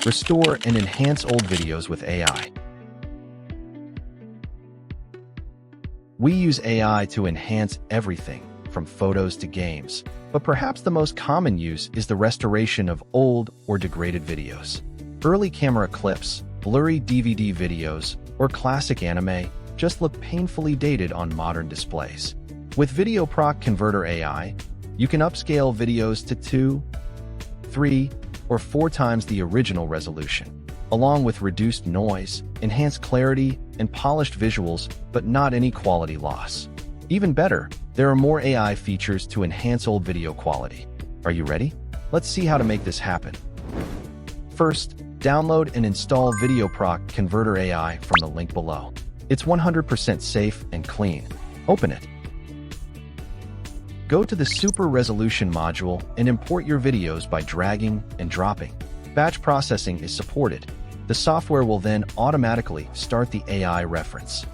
Restore and enhance old videos with AI. We use AI to enhance everything, from photos to games, but perhaps the most common use is the restoration of old or degraded videos. Early camera clips, blurry DVD videos, or classic anime just look painfully dated on modern displays. With VideoProc Converter AI, you can upscale videos to 2, 3, or 4 times the original resolution, along with reduced noise, enhanced clarity, and polished visuals, but not any quality loss. Even better, there are more AI features to enhance old video quality. Are you ready? Let's see how to make this happen. First, download and install VideoProc Converter AI from the link below. It's 100% safe and clean. Open it. Go to the Super Resolution module and import your videos by dragging and dropping. Batch processing is supported. The software will then automatically start the AI reference.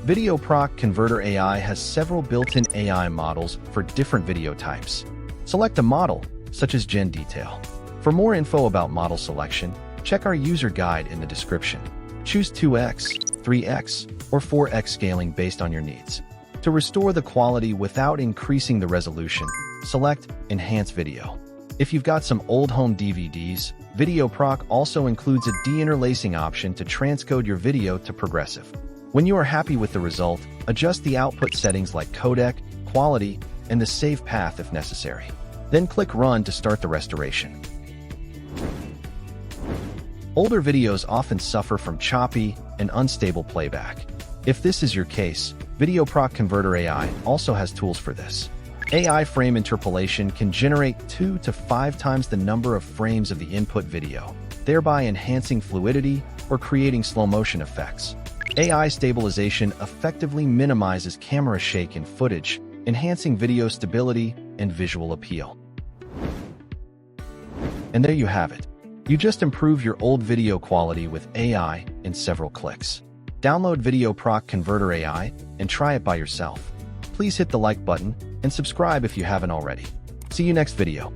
VideoProc Converter AI has several built-in AI models for different video types. Select a model, such as Gen Detail. For more info about model selection, check our user guide in the description. Choose 2x, 3x, or 4x scaling based on your needs. To restore the quality without increasing the resolution, select Enhance Video. If you've got some old home DVDs, VideoProc also includes a deinterlacing option to transcode your video to progressive. When you are happy with the result, adjust the output settings like codec, quality, and the save path if necessary. Then click Run to start the restoration. Older videos often suffer from choppy and unstable playback. If this is your case, VideoProc Converter AI also has tools for this. AI frame interpolation can generate 2 to 5 times the number of frames of the input video, thereby enhancing fluidity or creating slow-motion effects. AI stabilization effectively minimizes camera shake in footage, enhancing video stability and visual appeal. And there you have it. You just improve your old video quality with AI in several clicks. Download VideoProc Converter AI and try it by yourself. Please hit the like button and subscribe if you haven't already. See you next video.